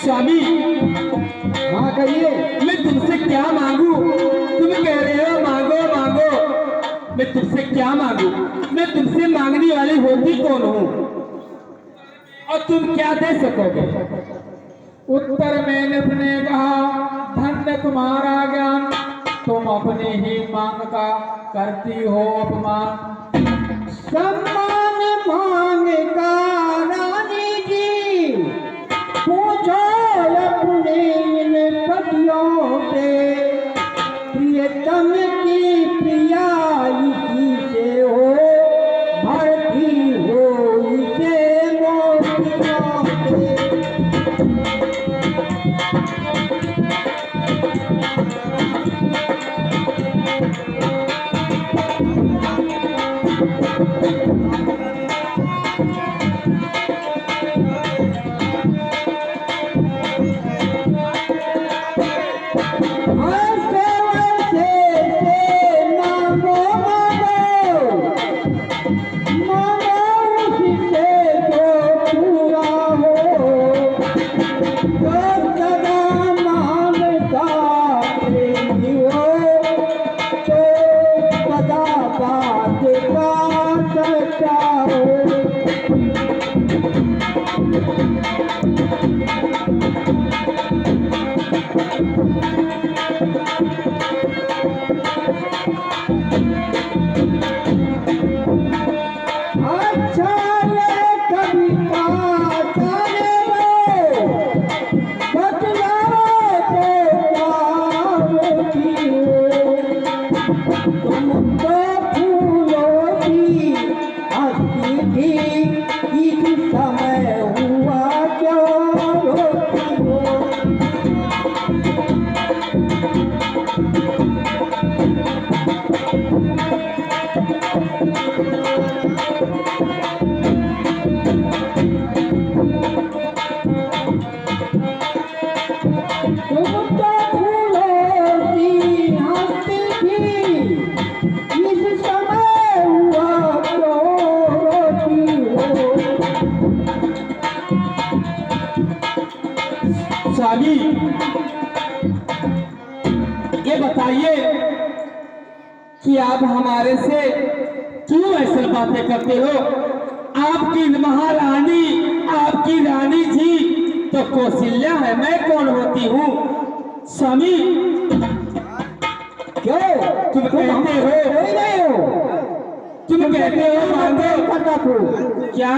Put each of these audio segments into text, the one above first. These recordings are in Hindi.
स्वामी, हाँ कहिए। मैं तुमसे क्या मांगू? तुम कह रहे हो मांगो मांगो, मैं तुमसे क्या मांगू? मैं तुमसे मांगने वाली होती कौन हूँ और तुम क्या दे सकोगे? उत्तर मैंने अपने कहा, धन्य तुम्हारा ज्ञान, तुम अपनी ही मांग का करती हो अपमान। सम्मान मांग का रानी जी, पूछो अपने इन पतियों से, प्रियतम की प्रिया इसी से हो, भरती हो इसे मोतियों से। स्वामी, ये बताइए कि आप हमारे से क्यों ऐसी बातें करते हो? आपकी महारानी, आपकी रानी जी तो कौशल्या है, मैं कौन होती हूँ? स्वामी, क्यों तुम कहते हो कोई नहीं हो? तुम कहते हो मांगो करता तू क्या?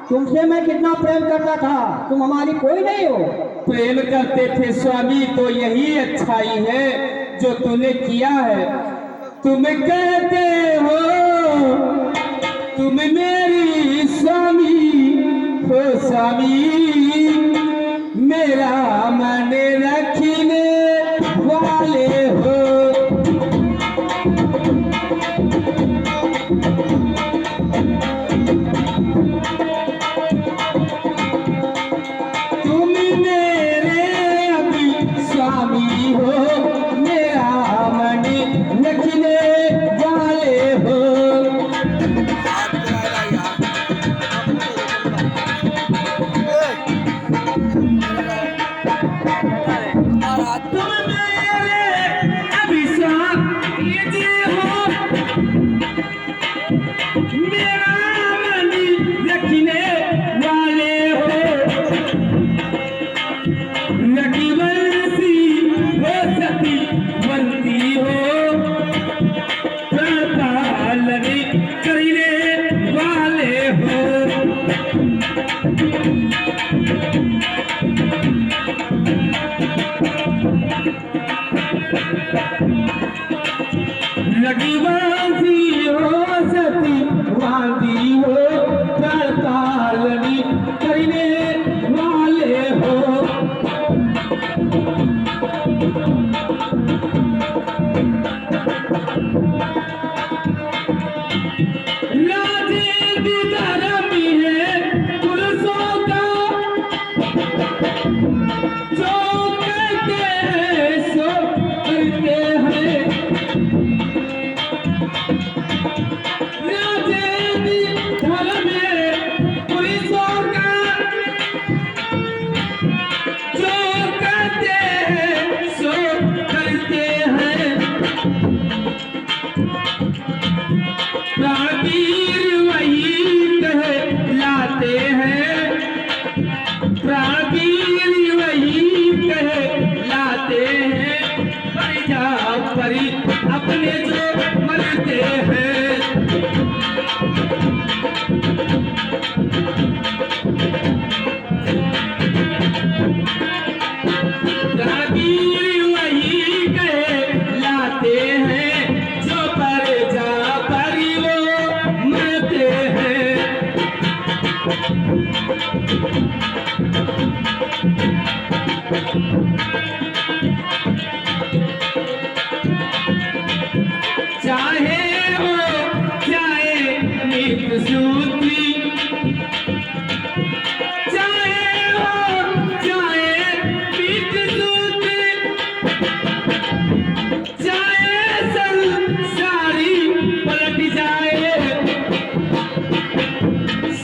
तुमसे मैं कितना प्रेम करता था, तुम हमारी कोई नहीं हो। प्रेम करते थे स्वामी, तो यही अच्छाई है जो तूने किया है। तुम कहते हो तुम मेरी स्वामी हो, स्वामी मेरा मन रखने वाले हो। स्वामी हो, मेरा मन रखने हो मेरा मन रखने वाले हो रघुवंशी हो सती बनती हो पालने करने वाले हो रघुवंशी हो सती वादी हो पालने करने वाले हो राजेंद्र धर्मी है पुरुषों का जो कहते हैं सो करते हैं राजेंद्र धर्मी है पुरुषों का जो कहते हैं सो करते हैं प्राणवीर वही कहलाते हैं प्राणवीर वही कहलाते हैं परिजा परी अपने जो मरते हैं प्राणवीर वही कहलाते हैं जो परिजा परी वो मरते हैं चाहे हो चाहे नित्य सूत्री चाहे हो चाहे नित्य सूत्री चाहे संसारी पलट जाए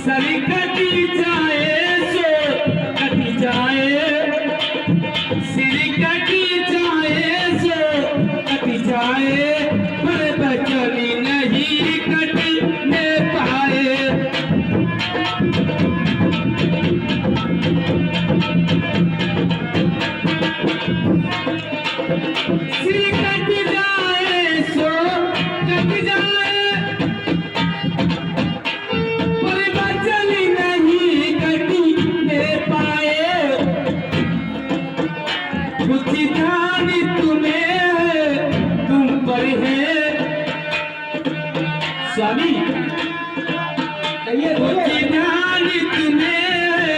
सरी कटी जाए सो कटी जाए सिर कटी जाए सो कटी जाए पर बचनी नहीं कटने पाए सिर कट जाए सो कट जाए पर बचनी नहीं कटने पाए कुछ ध्यान तुम्हें है तुम पर है स्वामी कहिए कुछ बोलिए। ध्यान तुम्हें है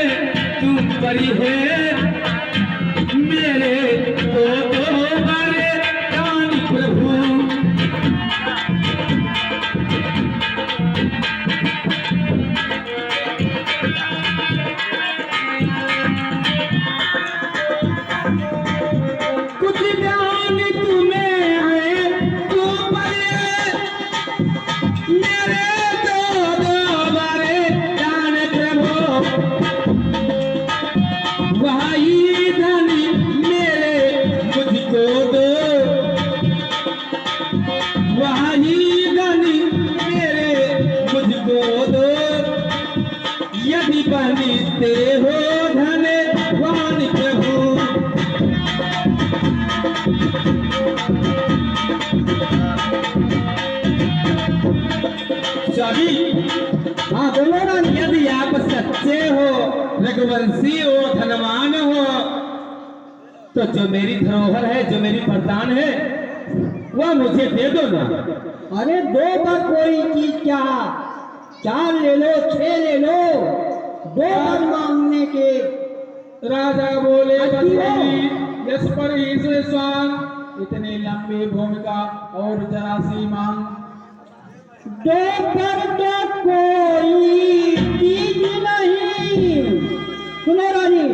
तुम पर है मेरे तो बड़े दानी प्रभु कुछ ध्यान तुम्हें है तुम पर है मेरे तो बड़े दानी प्रभु वही धनी मेरे मुझको दो वही धनी मेरे मुझको दो यदि बनते हो धने वान प्रभु स्वामी हाँ बोलो ना। यदि आप सच्चे हो रघुवंशी हो धनवान हो तो जो मेरी धरोहर है जो मेरी वरदान है वह मुझे दे दो ना अरे दो का कोई चीज क्या, 4 ले लो 6 ले लो, 2 बार मांगने के। राजा बोले अच्छी हो। बंसी यश पर ही से स्वांग इतनी लंबी भूमिका और जरा सी मांग 2 पर तो कोई चीज नहीं। सुनो रानी,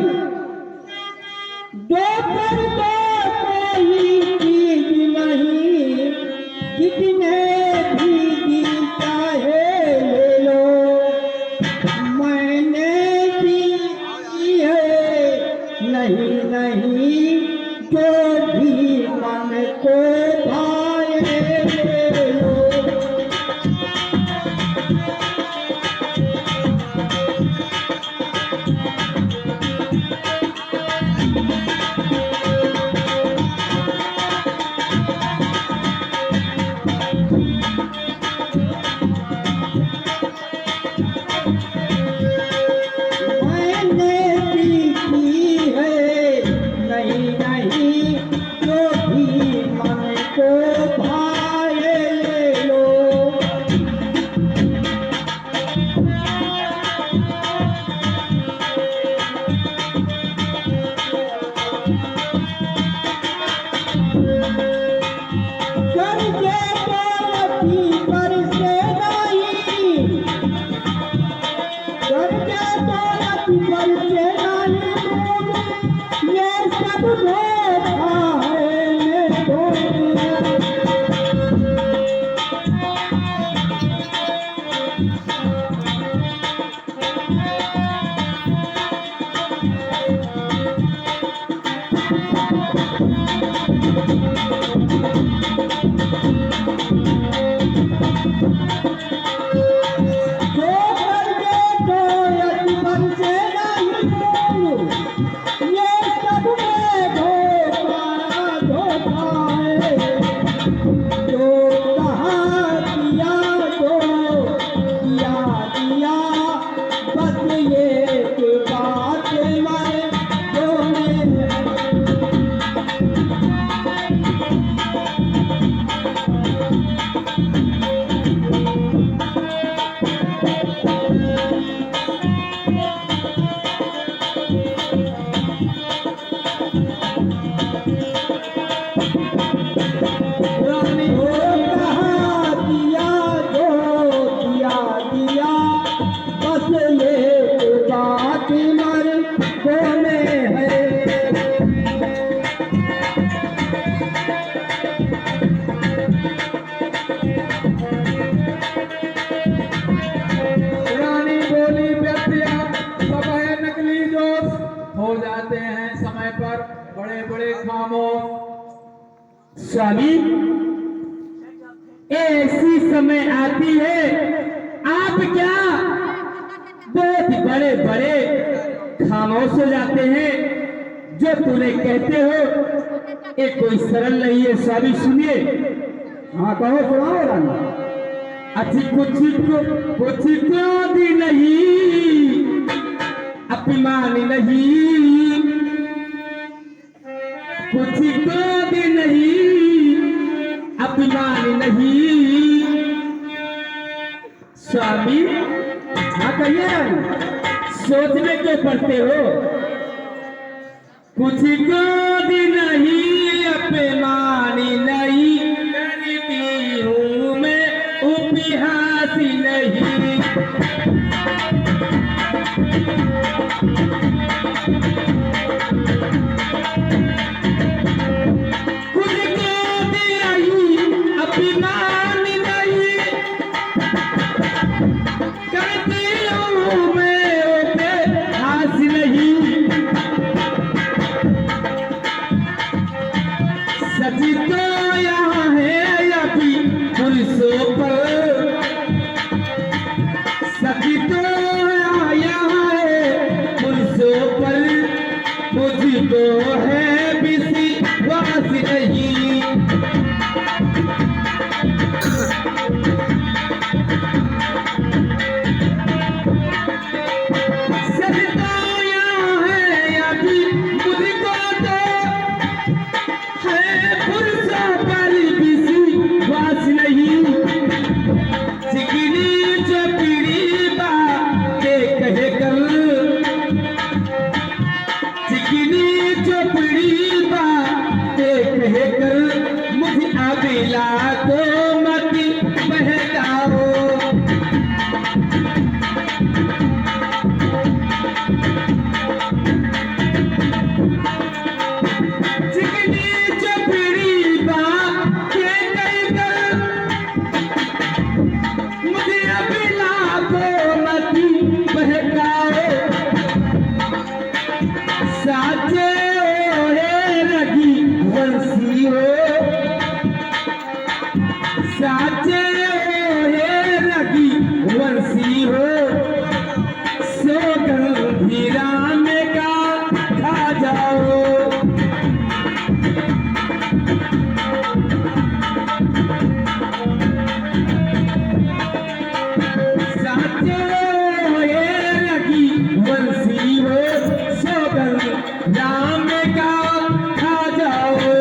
2 पर तो कोई चीज नहीं, जितने भी जी चाहे ले लो। मैंने दी है नहीं नहीं, जो भी मन को भाए ले स्वामी, ऐसी समय आती है आप क्या बहुत बड़े बड़े खामोश हो जाते हैं। जो तूने कहते हो ये कोई सरल नहीं है स्वामी। सुनिए। हाँ कहो, सुनाओ रानी। अच्छी कुछ को भी नहीं, अभिमान नहीं, कुछ को भी नहीं, अभिमान नहीं। स्वामी, हाँ कहिए रानी। सोचने के पड़ते हो। कुछ को भी नहीं, अभिमानी नहीं, करती हूँ मैं उपहासी नहीं। कुछ को भी नहीं, अभिमानी नहीं, करती हूँ मैं उपहासी नहीं। सच तो यहाँ है अभी पुरुषों पर, सच तो यहाँ है पुरुषों पर, मुझको है विश्वास नहीं। सच तो यहाँ है अभी मुझको तो है पुरुषों पर विश्वास नहीं। चिकनी चपड़ी बातें कह कर, चिकनी चपड़ी बातें कह कर मुझे अबिला को मत बहकाओ। चिकनी चपड़ी बातें कह कर मुझे अबिला को मत बहकाओ। साचे ओढ़े लगी बंसी हो, साचे ओढ़े लगी बंसी हो, सौगंधी राम का खा जाओ। साचे ओढ़े लगी बंसी हो, सौगंध राम का खा जाओ।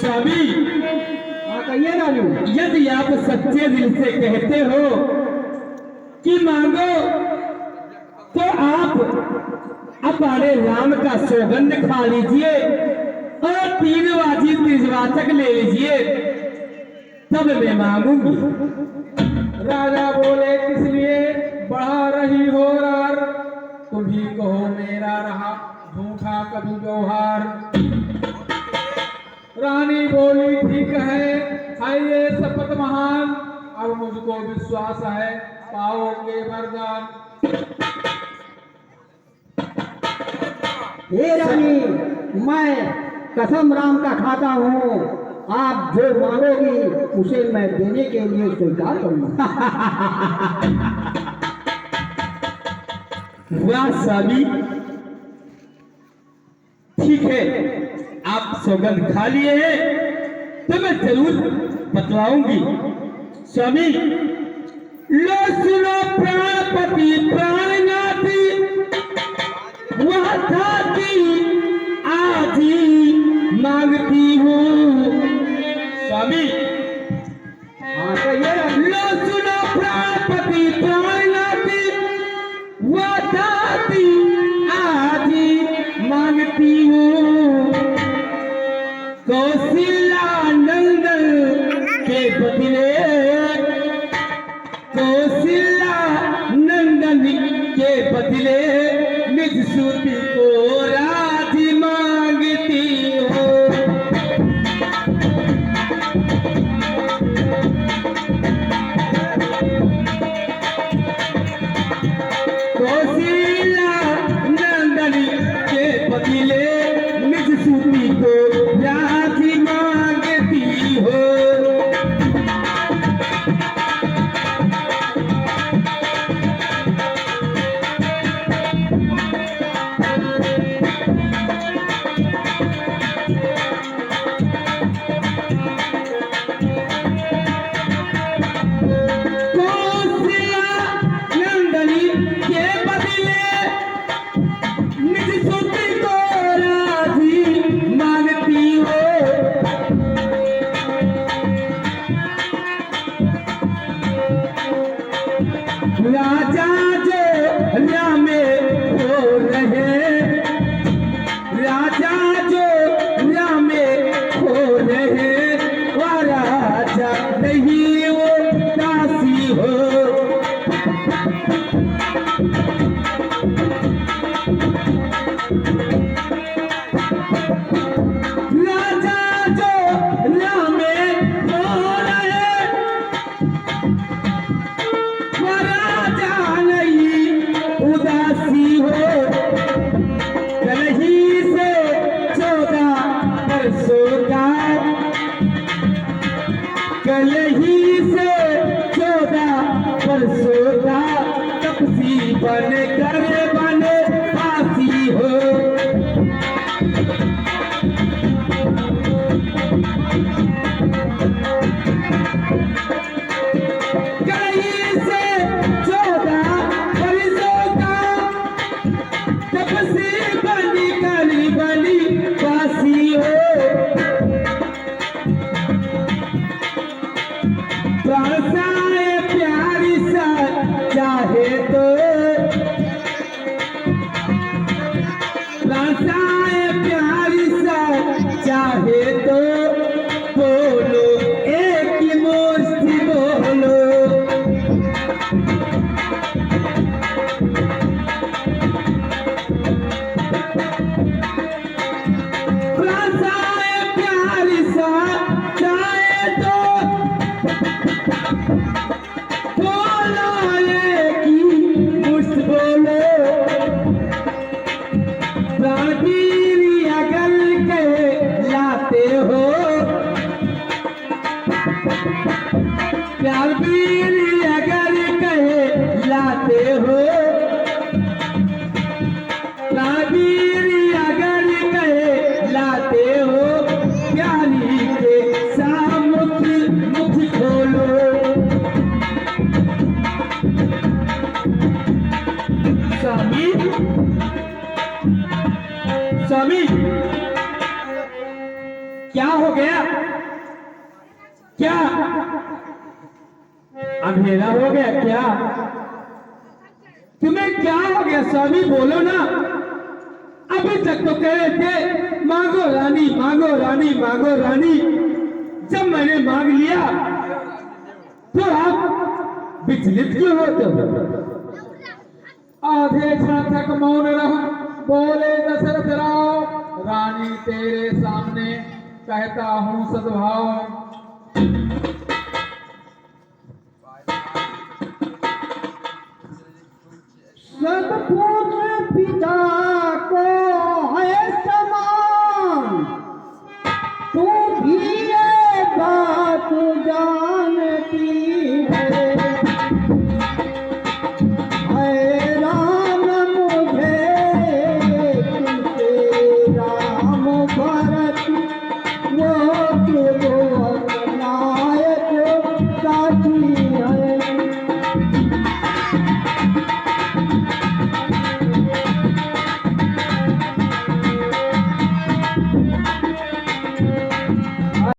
स्वामी, हाँ कहिए रानी। यदि आप सच्चे दिल से कहते हो कि मांगो, तो आप अपने राम का सौगंध खा लीजिए और 3 बाजी तिजवाचक ले लीजिए, तब मैं मांगूंगी। राजा बोले, किस लिए बढ़ा रही हो रार, तुम ही कहो मेरा रहा झूठा कभी व्यवहार। रानी बोली, ठीक है ये शपथ महान, अब मुझको विश्वास है पाओगे वरदान। हे रानी, मैं कसम राम का खाता हूँ, आप जो मांगोगी उसे मैं देने के लिए स्वीकार करूँगा। वाह स्वामी, ठीक है, आप सौगंध खा लिए हैं तो मैं जरूर बतलाऊंगी। स्वामी, लो सुनो प्राणपति प्राणनाथी, वह था कि आज ही मांगती हूँ। स्वामी, हाँ कहिए रानी। लो सुनो प्राणपति प्राणनाथी, वह था कि आज ही मांगती हूँ। कौशल्या नंदन के बदले, कौशल्या नंदन के बदले निज सूती को राज मांगती हो। चाहे तो बोलो एक ही मुश्त बोलो। खुलासा है प्यार सा चाहे तो बोलो एक ही मुश्त बोलो। प्राणवीर अगर कहलाते हो, प्राणवीर अगर कहलाते हो, प्राणवीर अगर कहलाते हो, प्यारी के सामुख मुख खोलो। स्वामी स्वामी क्या हो गया? क्या अंधेरा हो गया क्या? तुम्हें क्या हो गया स्वामी, बोलो ना। अभी तक तो कह रहे थे मांगो रानी मांगो रानी मांगो रानी। जब मैंने मांग लिया तो आप विचलित क्यों होते हो? आधे क्षण तक मौन रहा, बोले दशरथ राव, रानी तेरे सामने कहता हूँ सद्भाव।